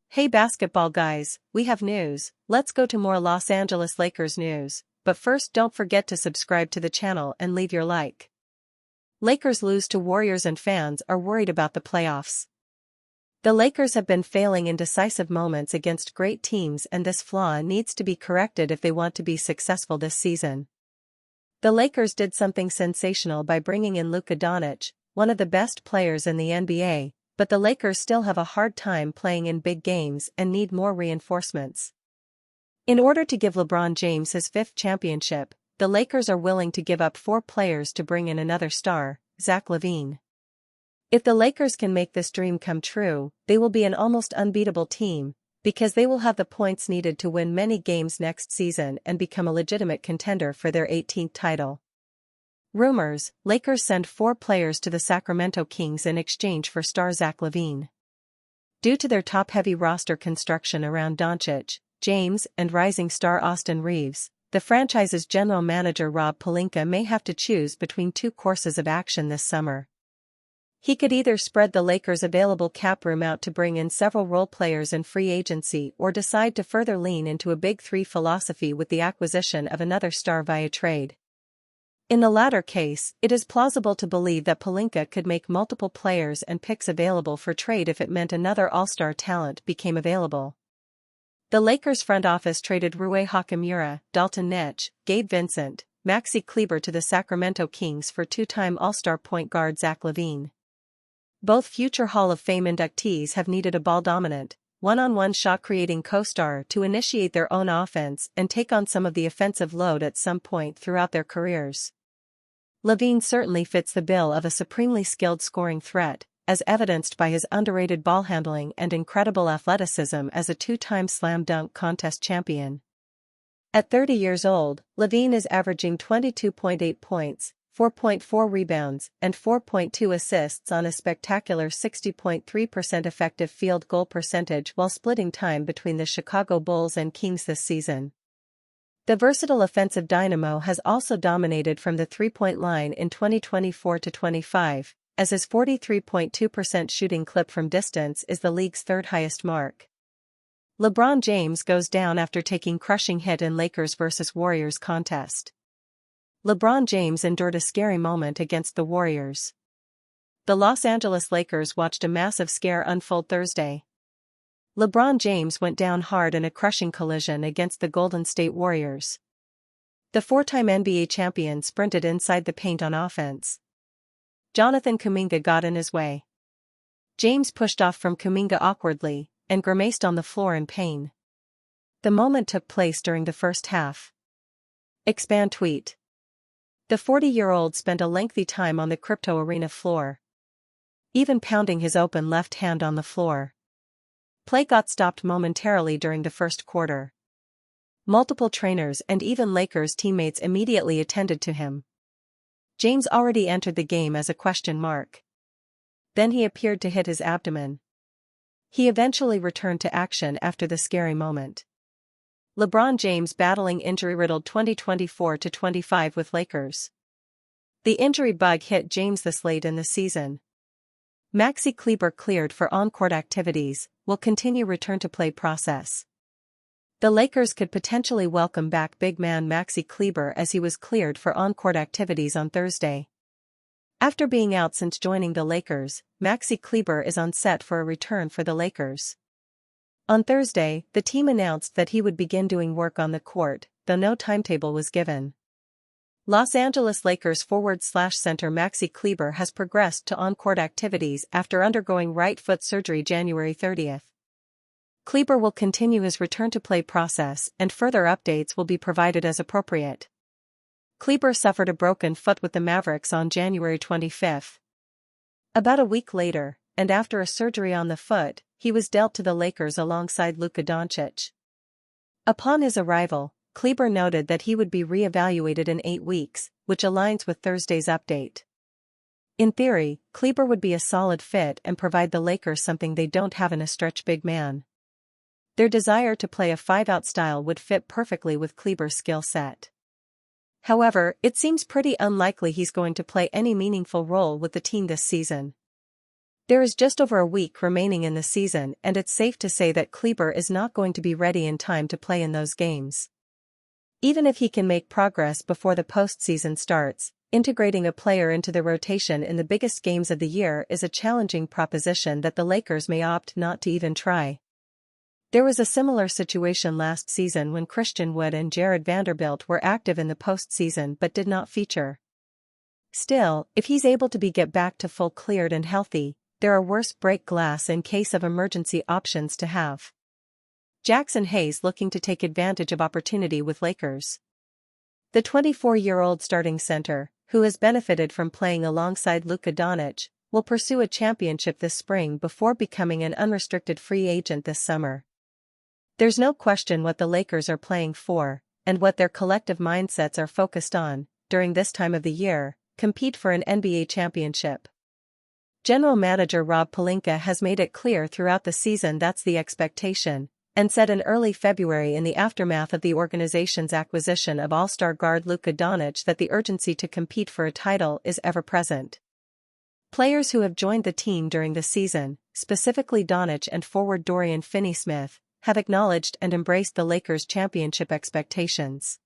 Hey basketball guys, we have news. Let's go to more Los Angeles Lakers news, but first don't forget to subscribe to the channel and leave your like. Lakers lose to Warriors and fans are worried about the playoffs. The Lakers have been failing in decisive moments against great teams, and this flaw needs to be corrected if they want to be successful this season. The Lakers did something sensational by bringing in Luka Doncic, one of the best players in the NBA, but the Lakers still have a hard time playing in big games and need more reinforcements. In order to give LeBron James his fifth championship, the Lakers are willing to give up 4 players to bring in another star, Zach LaVine. If the Lakers can make this dream come true, they will be an almost unbeatable team, because they will have the points needed to win many games next season and become a legitimate contender for their 18th title. Rumors: Lakers send 4 players to the Sacramento Kings in exchange for star Zach LaVine. Due to their top-heavy roster construction around Doncic, James, and rising star Austin Reeves, the franchise's general manager Rob Pelinka may have to choose between 2 courses of action this summer. He could either spread the Lakers' available cap room out to bring in several role players in free agency, or decide to further lean into a Big Three philosophy with the acquisition of another star via trade. In the latter case, it is plausible to believe that Pelinka could make multiple players and picks available for trade if it meant another all-star talent became available. The Lakers front office traded Rui Hachimura, Dalton Neich, Gabe Vincent, Maxi Kleber to the Sacramento Kings for 2-time All-Star point guard Zach LaVine. Both future Hall of Fame inductees have needed a ball-dominant, one-on-one shot-creating co-star to initiate their own offense and take on some of the offensive load at some point throughout their careers. LaVine certainly fits the bill of a supremely skilled scoring threat, as evidenced by his underrated ball handling and incredible athleticism as a 2-time slam dunk contest champion. At 30 years old, LaVine is averaging 22.8 points, 4.4 rebounds, and 4.2 assists on a spectacular 60.3% effective field goal percentage while splitting time between the Chicago Bulls and Kings this season. The versatile offensive dynamo has also dominated from the three-point line in 2024-25, as his 43.2% shooting clip from distance is the league's 3rd highest mark. LeBron James goes down after taking crushing hit in Lakers vs. Warriors contest. LeBron James endured a scary moment against the Warriors. The Los Angeles Lakers watched a massive scare unfold Thursday. LeBron James went down hard in a crushing collision against the Golden State Warriors. The 4-time NBA champion sprinted inside the paint on offense. Jonathan Kuminga got in his way. James pushed off from Kuminga awkwardly and grimaced on the floor in pain. The moment took place during the first half. Expand tweet. The 40-year-old spent a lengthy time on the Crypto Arena floor, even pounding his open left hand on the floor. Play got stopped momentarily during the first quarter. Multiple trainers and even Lakers teammates immediately attended to him. James already entered the game as a question mark. Then he appeared to hit his abdomen. He eventually returned to action after the scary moment. LeBron James battling injury-riddled 2024-25 with Lakers. The injury bug hit James this late in the season. Maxi Kleber cleared for on-court activities, will continue return-to-play process. The Lakers could potentially welcome back big man Maxi Kleber as he was cleared for on-court activities on Thursday. After being out since joining the Lakers, Maxi Kleber is on set for a return for the Lakers. On Thursday, the team announced that he would begin doing work on the court, though no timetable was given. Los Angeles Lakers forward/center Maxi Kleber has progressed to on-court activities after undergoing right foot surgery January 30th. Kleber will continue his return-to-play process and further updates will be provided as appropriate. Kleber suffered a broken foot with the Mavericks on January 25th. About a week later, and after a surgery on the foot, he was dealt to the Lakers alongside Luka Doncic. Upon his arrival, Kleber noted that he would be re-evaluated in 8 weeks, which aligns with Thursday's update. In theory, Kleber would be a solid fit and provide the Lakers something they don't have in a stretch big man. Their desire to play a 5-out style would fit perfectly with Kleber's skill set. However, it seems pretty unlikely he's going to play any meaningful role with the team this season. There is just over a week remaining in the season, and it's safe to say that Kleber is not going to be ready in time to play in those games. Even if he can make progress before the postseason starts, integrating a player into the rotation in the biggest games of the year is a challenging proposition that the Lakers may opt not to even try. There was a similar situation last season when Christian Wood and Jared Vanderbilt were active in the postseason but did not feature. Still, if he's able to get back to full cleared and healthy, there are worse break glass in case of emergency options to have. Jackson Hayes looking to take advantage of opportunity with Lakers. The 24-year-old starting center, who has benefited from playing alongside Luka Doncic, will pursue a championship this spring before becoming an unrestricted free agent this summer. There's no question what the Lakers are playing for, and what their collective mindsets are focused on, during this time of the year: compete for an NBA championship. General manager Rob Pelinka has made it clear throughout the season that's the expectation, and said in early February in the aftermath of the organization's acquisition of all-star guard Luka Doncic that the urgency to compete for a title is ever present. Players who have joined the team during the season, specifically Doncic and forward Dorian Finney-Smith, have acknowledged and embraced the Lakers' championship expectations.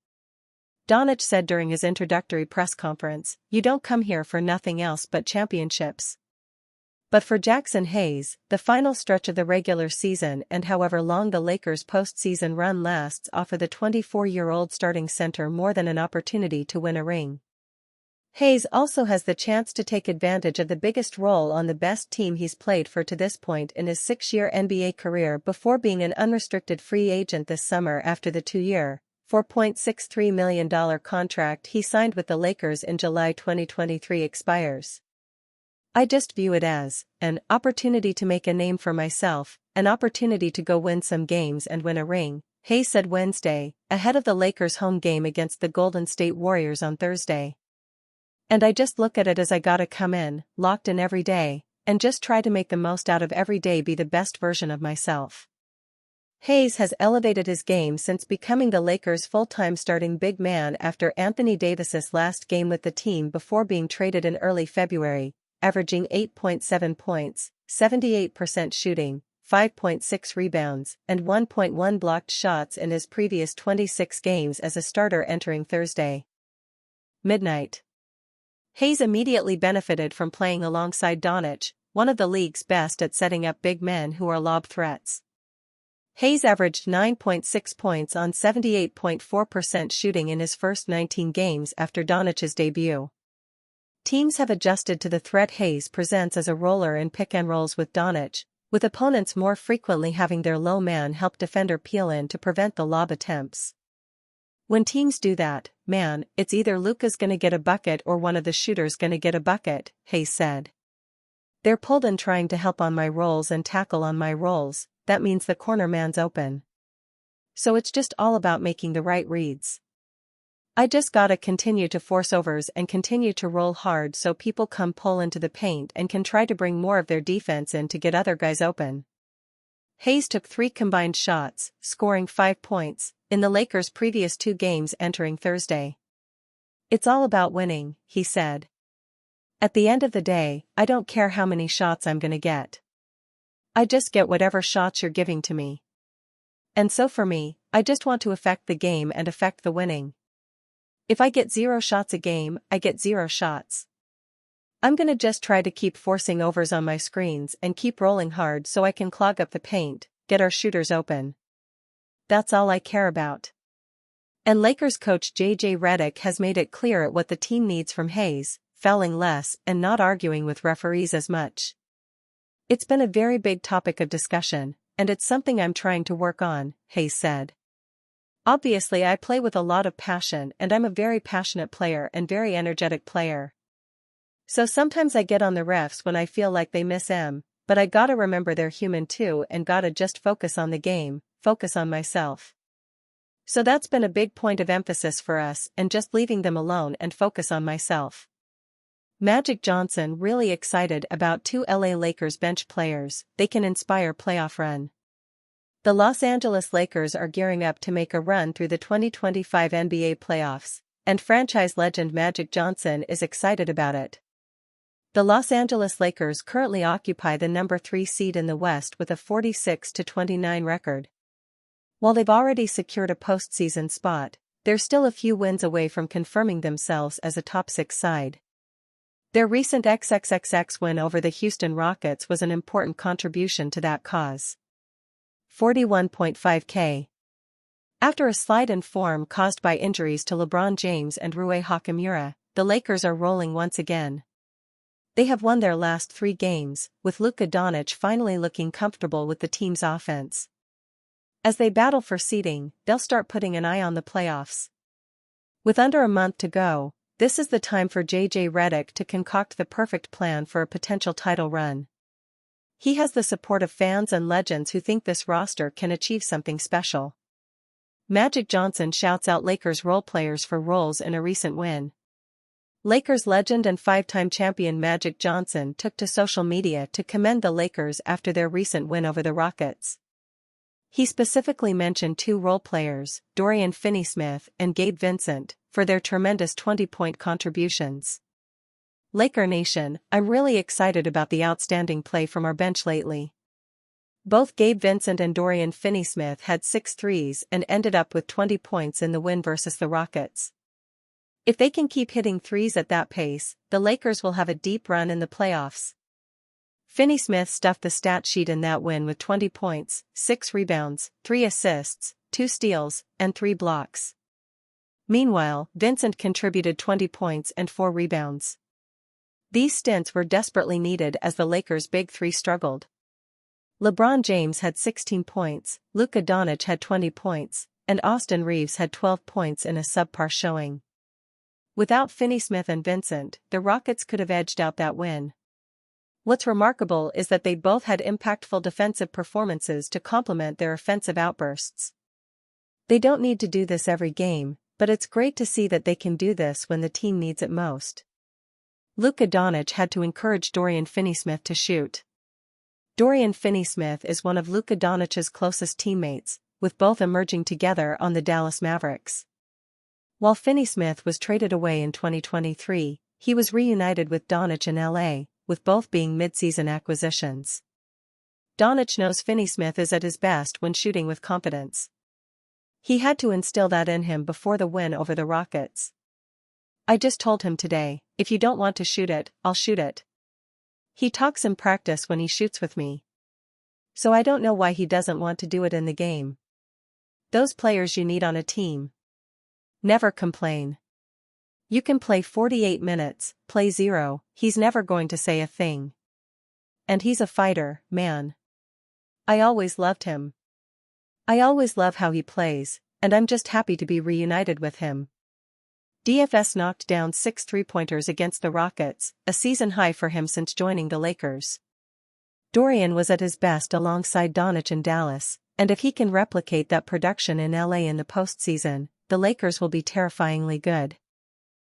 Doncic said during his introductory press conference, "You don't come here for nothing else but championships." But for Jackson Hayes, the final stretch of the regular season and however long the Lakers' postseason run lasts offer the 24-year-old starting center more than an opportunity to win a ring. Hayes also has the chance to take advantage of the biggest role on the best team he's played for to this point in his 6-year NBA career before being an unrestricted free agent this summer after the 2-year, $4.63 million contract he signed with the Lakers in July 2023 expires. "I just view it as an opportunity to make a name for myself, an opportunity to go win some games and win a ring," Hayes said Wednesday, ahead of the Lakers' home game against the Golden State Warriors on Thursday. "And I just look at it as I gotta come in, locked in every day, and just try to make the most out of every day, be the best version of myself." Hayes has elevated his game since becoming the Lakers' full-time starting big man after Anthony Davis's last game with the team before being traded in early February, averaging 8.7 points, 78% shooting, 5.6 rebounds, and 1.1 blocked shots in his previous 26 games as a starter entering Thursday midnight. Hayes immediately benefited from playing alongside Doncic, one of the league's best at setting up big men who are lob threats. Hayes averaged 9.6 points on 78.4% shooting in his first 19 games after Doncic's debut. Teams have adjusted to the threat Hayes presents as a roller in pick-and-rolls with Doncic, with opponents more frequently having their low man help defender peel in to prevent the lob attempts. "When teams do that, man, it's either Luka's gonna get a bucket or one of the shooters gonna get a bucket," Hayes said. "They're pulled in trying to help on my rolls and tackle on my rolls, that means the corner man's open. So it's just all about making the right reads. I just gotta continue to force overs and continue to roll hard so people come pull into the paint and can try to bring more of their defense in to get other guys open." Hayes took 3 combined shots, scoring 5 points, in the Lakers' previous 2 games entering Thursday. "It's all about winning," he said. "At the end of the day, I don't care how many shots I'm gonna get. I just get whatever shots you're giving to me. And so for me, I just want to affect the game and affect the winning. If I get 0 shots a game, I get 0 shots. I'm gonna just try to keep forcing overs on my screens and keep rolling hard so I can clog up the paint, get our shooters open. That's all I care about." And Lakers coach J.J. Redick has made it clear at what the team needs from Hayes: fouling less and not arguing with referees as much. "It's been a very big topic of discussion, and it's something I'm trying to work on," Hayes said. "Obviously I play with a lot of passion and I'm a very passionate player and very energetic player. So sometimes I get on the refs when I feel like they miss M, but I gotta remember they're human too and gotta just focus on the game, focus on myself. So that's been a big point of emphasis for us and just leaving them alone and focus on myself." Magic Johnson really excited about 2 LA Lakers bench players, they can inspire playoff run. The Los Angeles Lakers are gearing up to make a run through the 2025 NBA playoffs, and franchise legend Magic Johnson is excited about it. The Los Angeles Lakers currently occupy the number 3 seed in the West with a 46-29 record. While they've already secured a postseason spot, they're still a few wins away from confirming themselves as a top 6 side. Their recent XXXX win over the Houston Rockets was an important contribution to that cause. 41.5K. After a slide in form caused by injuries to LeBron James and Rui Hachimura, the Lakers are rolling once again. They have won their last 3 games, with Luka Doncic finally looking comfortable with the team's offense. As they battle for seeding, they'll start putting an eye on the playoffs. With under a month to go, this is the time for JJ Redick to concoct the perfect plan for a potential title run. He has the support of fans and legends who think this roster can achieve something special. Magic Johnson shouts out Lakers role players for roles in a recent win. Lakers legend and 5-time champion Magic Johnson took to social media to commend the Lakers after their recent win over the Rockets. He specifically mentioned 2 role players, Dorian Finney-Smith and Gabe Vincent, for their tremendous 20-point contributions. Laker Nation, I'm really excited about the outstanding play from our bench lately. Both Gabe Vincent and Dorian Finney-Smith had 6 threes and ended up with 20 points in the win versus the Rockets. If they can keep hitting threes at that pace, the Lakers will have a deep run in the playoffs. Finney-Smith stuffed the stat sheet in that win with 20 points, 6 rebounds, 3 assists, 2 steals, and 3 blocks. Meanwhile, Vincent contributed 20 points and 4 rebounds. These stints were desperately needed as the Lakers' big 3 struggled. LeBron James had 16 points, Luka Doncic had 20 points, and Austin Reeves had 12 points in a subpar showing. Without Finney-Smith and Vincent, the Rockets could have edged out that win. What's remarkable is that they both had impactful defensive performances to complement their offensive outbursts. They don't need to do this every game, but it's great to see that they can do this when the team needs it most. Luka Doncic had to encourage Dorian Finney-Smith to shoot. Dorian Finney-Smith is one of Luka Doncic's closest teammates, with both emerging together on the Dallas Mavericks. While Finney-Smith was traded away in 2023, he was reunited with Doncic in LA, with both being mid-season acquisitions. Doncic knows Finney-Smith is at his best when shooting with confidence. He had to instill that in him before the win over the Rockets. I just told him today, if you don't want to shoot it, I'll shoot it. He talks in practice when he shoots with me. So I don't know why he doesn't want to do it in the game. Those players you need on a team. Never complain. You can play 48 minutes, play 0, he's never going to say a thing. And he's a fighter, man. I always loved him. I always love how he plays, and I'm just happy to be reunited with him. DFS knocked down 6 3-pointers against the Rockets, a season high for him since joining the Lakers. Dorian was at his best alongside Doncic in Dallas, and if he can replicate that production in LA in the postseason, the Lakers will be terrifyingly good.